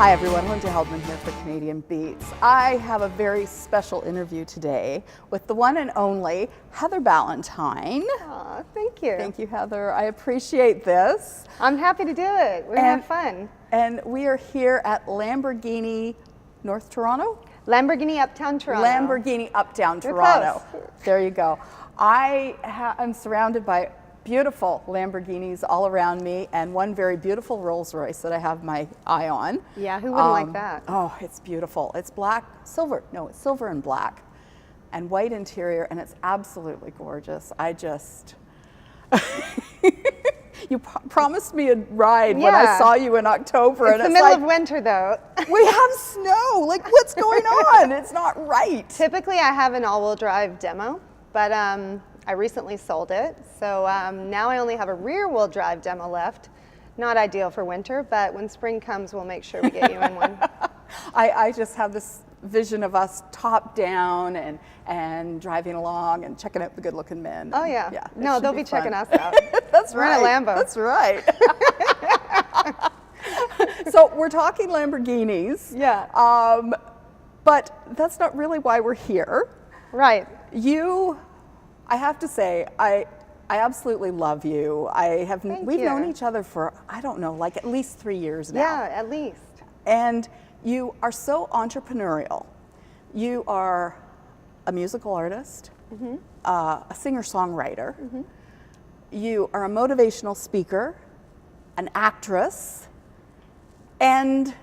Hi everyone, Linda Heldman here for Canadian Beats. I have a very special interview today with the one and only Heather Ballentine. Aw, thank you. Thank you, Heather. I appreciate this. I'm happy to do it. We're gonna have fun. And we are here at Lamborghini, North Toronto? Lamborghini Uptown Toronto. Lamborghini Uptown You're Toronto. close. There you go. I'm surrounded by beautiful Lamborghinis all around me, and one very beautiful Rolls Royce that I have my eye on. Yeah, who wouldn't like that? Oh, it's beautiful. It's black, silver. No, it's silver and black, and white interior, and it's absolutely gorgeous. I just, you promised me a ride when I saw you in October, It's and the it's middle like, of winter though. we have snow. Like, what's going on? It's not right. Typically I have an all-wheel drive demo, but I recently sold it. So now I only have a rear-wheel drive demo left. Not ideal for winter, but when spring comes, we'll make sure we get you in one. I just have this vision of us top down and driving along and checking out the good-looking men. Oh yeah. No, they'll be checking us out. That's We're right. in a Lambo. That's right. So we're talking Lamborghinis. Yeah. But that's not really why we're here. Right. I have to say, I absolutely love you. We've known each other for, I don't know, like at least 3 years now. Yeah, at least. And you are so entrepreneurial. You are a musical artist, a singer-songwriter. You are a motivational speaker, an actress, and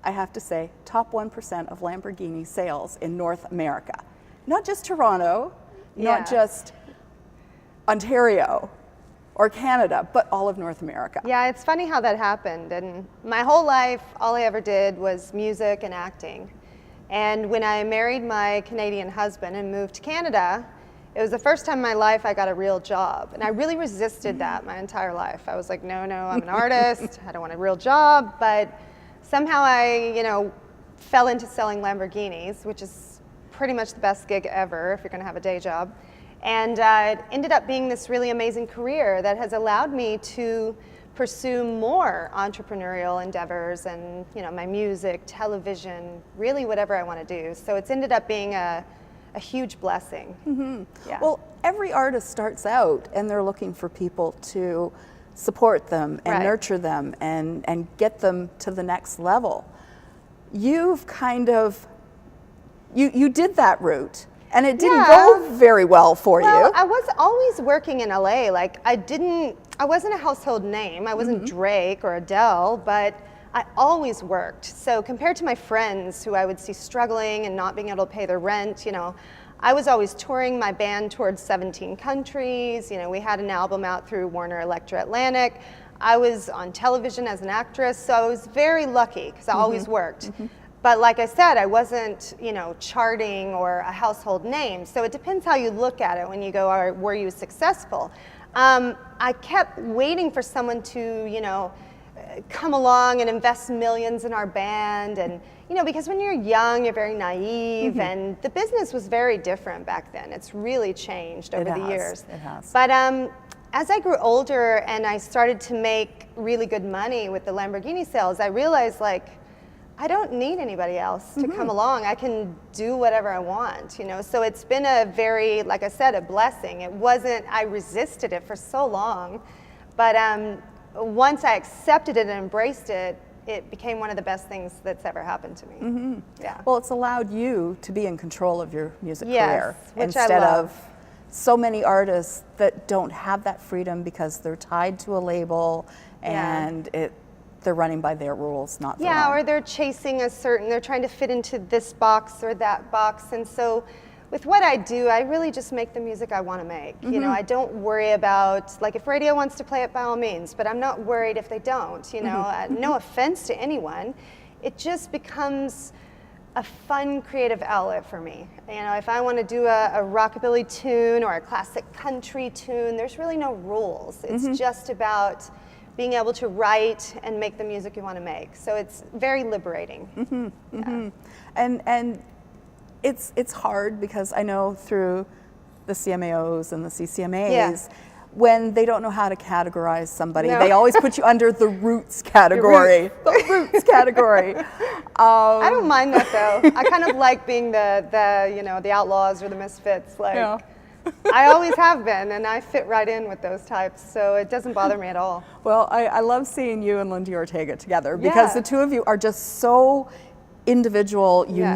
I have to say, top 1% of Lamborghini sales in North America. Not just Toronto, not just Ontario or Canada, but all of North America. Yeah, it's funny how that happened. And my whole life, all I ever did was music and acting. And when I married my Canadian husband and moved to Canada, it was the first time in my life I got a real job. And I really resisted that my entire life. I was like, no, I'm an artist. I don't want a real job. But somehow I, fell into selling Lamborghinis, which is pretty much the best gig ever if you're gonna have a day job. And it ended up being this really amazing career that has allowed me to pursue more entrepreneurial endeavors and my music, television, really whatever I want to do. So it's ended up being a huge blessing. Yeah. Well, every artist starts out and they're looking for people to support them and nurture them and get them to the next level. You've kind of, you did that route. And it didn't go very well for you. I was always working in LA. Like I wasn't a household name. I wasn't Drake or Adele, but I always worked. So compared to my friends who I would see struggling and not being able to pay their rent, I was always touring. My band toured 17 countries. We had an album out through Warner Elektra Atlantic. I was on television as an actress. So I was very lucky because I always worked. But like I said, I wasn't, charting or a household name. So it depends how you look at it when you go, were you successful? I kept waiting for someone to, come along and invest millions in our band. And, because when you're young, you're very naive. And the business was very different back then. It's really changed over the years. It has. But as I grew older and I started to make really good money with the Lamborghini sales, I realized I don't need anybody else to come along. I can do whatever I want, So it's been a very, like I said, a blessing. I resisted it for so long, but once I accepted it and embraced it, it became one of the best things that's ever happened to me. Yeah. Well, it's allowed you to be in control of your music career which instead I love. of so many artists that don't have that freedom because they're tied to a label and they're running by their rules, not their own. Or they're chasing they're trying to fit into this box or that box. And so with what I do, I really just make the music I want to make. I don't worry about, if radio wants to play it, by all means, but I'm not worried if they don't, no offense to anyone. It just becomes a fun creative outlet for me. If I want to do a rockabilly tune or a classic country tune, there's really no rules. It's just about being able to write and make the music you want to make. So it's very liberating. And it's hard because I know through the CMAOs and the CCMAs, when they don't know how to categorize somebody, No. they always put you under the roots category. The roots category. I don't mind that though. I kind of like being the outlaws or the misfits. Like, Yeah. I always have been, and I fit right in with those types, so it doesn't bother me at all. Well, I love seeing you and Lindy Ortega together because Yeah. the two of you are just so individual, Yeah.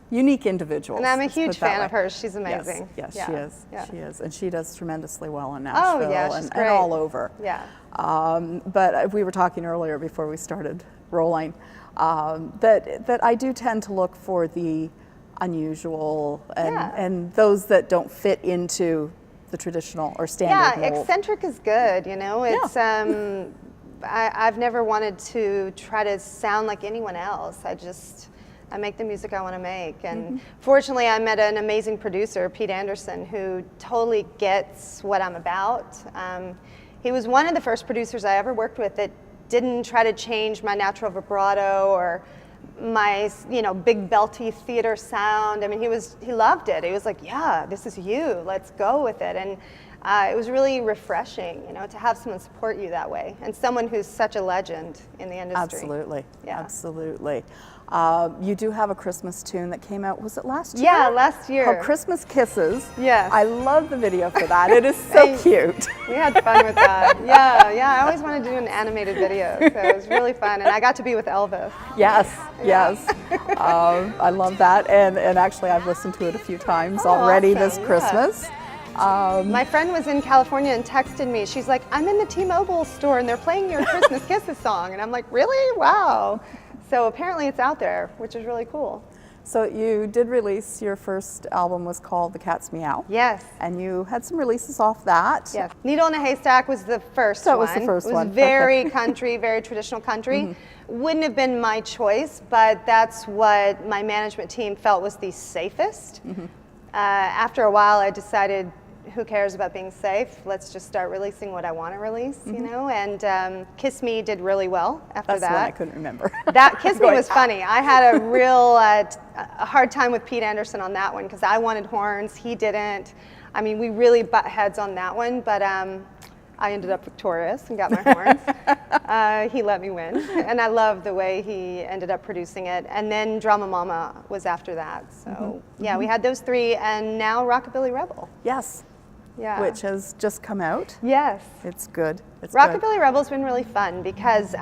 unique individuals. And I'm a let's put huge it that fan way. of hers. She's amazing. Yes, Yeah. she is. Yeah. She is, and she does tremendously well in Oh, Nashville yeah, she's and great. all over. Yeah. But we were talking earlier before we started rolling that I do tend to look for the unusual and those that don't fit into the traditional or standard Yeah, mold. eccentric is good, you know. It's I've never wanted to try to sound like anyone else. I make the music I want to make, and fortunately I met an amazing producer, Pete Anderson, who totally gets what I'm about. He was one of the first producers I ever worked with that didn't try to change my natural vibrato or my big belty theater sound. I mean, he loved it. He was like, yeah, this is you, let's go with it. And it was really refreshing, to have someone support you that way, and someone who's such a legend in the industry. Absolutely, Yeah. absolutely. You do have a Christmas tune that came out, was it last year? Yeah, last year. Called Christmas Kisses. Yes. I love the video for that. It is so cute. We had fun with that. Yeah, I always wanted to do an animated video, so it was really fun. And I got to be with Elvis. Yes. I love that. And actually, I've listened to it a few times already awesome. this Yeah. Christmas. My friend was in California and texted me. She's like, I'm in the T-Mobile store and they're playing your Christmas Kisses song. And I'm like, really? Wow. So apparently it's out there, which is really cool. So you did release, your first album was called The Cat's Meow. Yes. And you had some releases off that. Yes. Needle in a Haystack was the first one. That was the first one. It was very country, very traditional country. Wouldn't have been my choice, but that's what my management team felt was the safest. After a while, I decided, who cares about being safe? Let's just start releasing what I want to release, And Kiss Me did really well after That's the one I that. couldn't remember. That Kiss Me was funny. I had a real a hard time with Pete Anderson on that one because I wanted horns, he didn't. I mean, we really butt heads on that one, but I ended up victorious and got my horns. He let me win, and I love the way he ended up producing it. And then Drama Mama was after that. So yeah, we had those three, and now Rockabilly Rebel. Yes. Yeah. Which has just come out. Yes. It's good. It's Rockabilly Rebel's been really fun because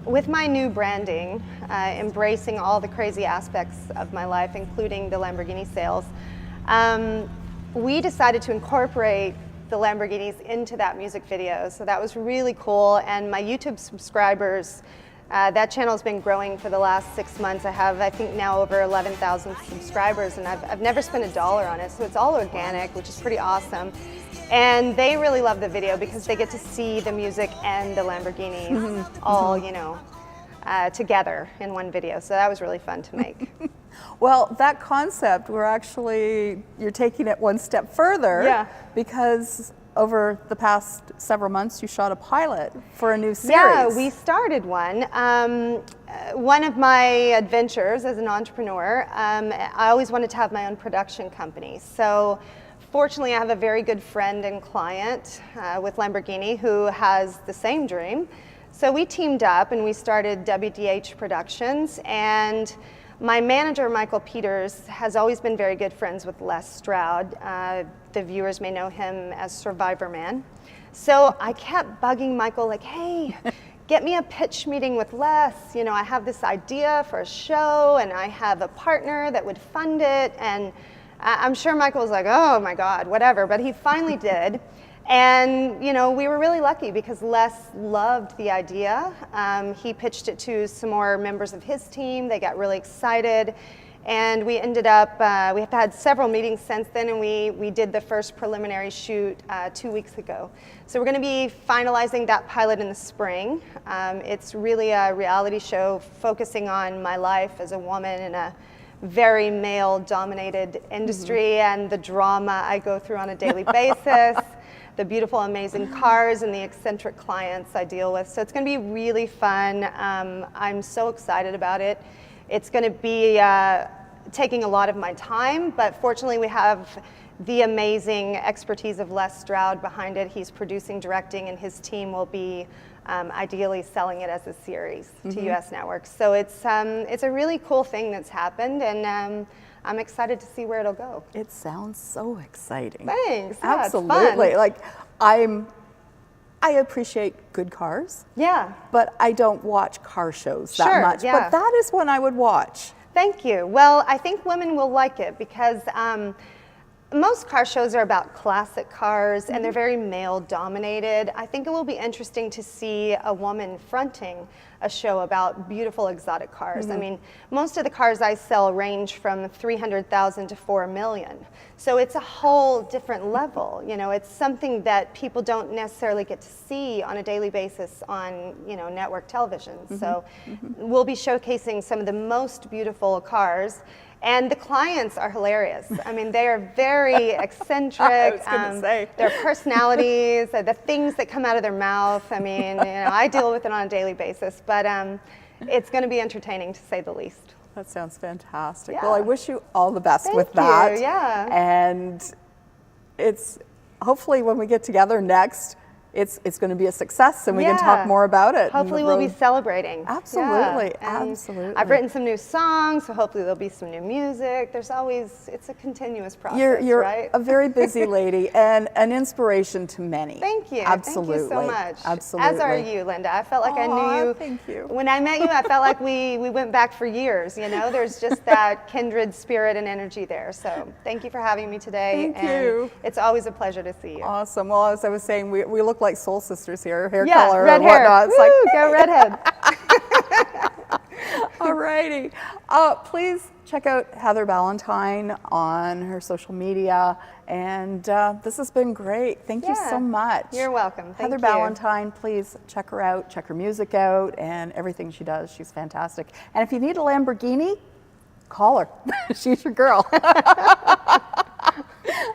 with my new branding, embracing all the crazy aspects of my life, including the Lamborghini sales, we decided to incorporate the Lamborghinis into that music video. So that was really cool. And my YouTube subscribers, that channel has been growing for the last 6 months. I have, I think, now over 11,000 subscribers, and I've never spent $1 on it. So it's all organic, which is pretty awesome. And they really love the video because they get to see the music and the Lamborghinis all, together in one video. So that was really fun to make. Well, that concept, you're taking it one step further. Yeah. Because over the past several months, you shot a pilot for a new series. Yeah, we started one. One of my adventures as an entrepreneur, I always wanted to have my own production company. So fortunately, I have a very good friend and client with Lamborghini who has the same dream. So we teamed up and we started WDH Productions, and my manager, Michael Peters, has always been very good friends with Les Stroud. The viewers may know him as Survivor Man. So I kept bugging Michael, like, hey, get me a pitch meeting with Les. I have this idea for a show, and I have a partner that would fund it. And I'm sure Michael was like, oh my God, whatever. But he finally did. And we were really lucky because Les loved the idea. He pitched it to some more members of his team. They got really excited, and we ended up, we have had several meetings since then, and we did the first preliminary shoot 2 weeks ago. So we're going to be finalizing that pilot in the spring. It's really a reality show focusing on my life as a woman in a very male-dominated industry and the drama I go through on a daily basis. The beautiful, amazing cars and the eccentric clients I deal with. So it's going to be really fun. I'm so excited about it. It's going to be taking a lot of my time, but fortunately we have the amazing expertise of Les Stroud behind it. He's producing, directing, and his team will be ideally selling it as a series to US networks. So it's a really cool thing that's happened, and I'm excited to see where it'll go. It sounds so exciting. Thanks. Yeah, Absolutely. It's fun. Like I appreciate good cars. Yeah. But I don't watch car shows that Sure, much. yeah. But that is one I would watch. Thank you. Well, I think women will like it because most car shows are about classic cars and they're very male dominated. I think it will be interesting to see a woman fronting a show about beautiful exotic cars. I mean, most of the cars I sell range from 300,000 to 4 million. So it's a whole different level. You know, it's something that people don't necessarily get to see on a daily basis on, you know, network television. So we'll be showcasing some of the most beautiful cars. And the clients are hilarious. I mean, they are very eccentric. I was gonna say. Their personalities, the things that come out of their mouth. I mean, you know, I deal with it on a daily basis, but it's going to be entertaining to say the least. That sounds fantastic. Yeah. Well, I wish you all the best Thank with you, that. yeah. And it's hopefully when we get together next, it's going to be a success and we can talk more about it. Hopefully we'll be celebrating. Absolutely, Yeah. And absolutely. I've written some new songs, so hopefully there'll be some new music. There's always, it's a continuous process, You're right? a very busy lady and an inspiration to many. Thank you. Absolutely. Thank you so much. Absolutely. As are you, Linda. I felt like I knew Aw, you. thank you. When I met you, I felt like we went back for years, you know? There's just that kindred spirit and energy there. So thank you for having me today. Thank you. It's always a pleasure to see you. Awesome. Well, as I was saying, we look like soul sisters here, hair Yeah, color red and whatnot. hair. It's Woo, go redhead. Alrighty. Please check out Heather Ballentine on her social media. And this has been great. Thank you so much. You're welcome. Thank Heather you. Ballentine, please check her out, check her music out, and everything she does. She's fantastic. And if you need a Lamborghini, call her. She's your girl.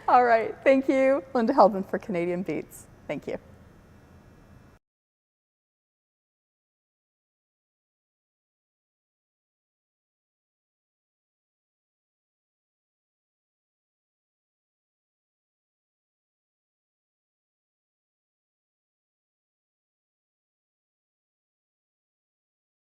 All right. Thank you. Linda Heldman for Canadian Beats. Thank you.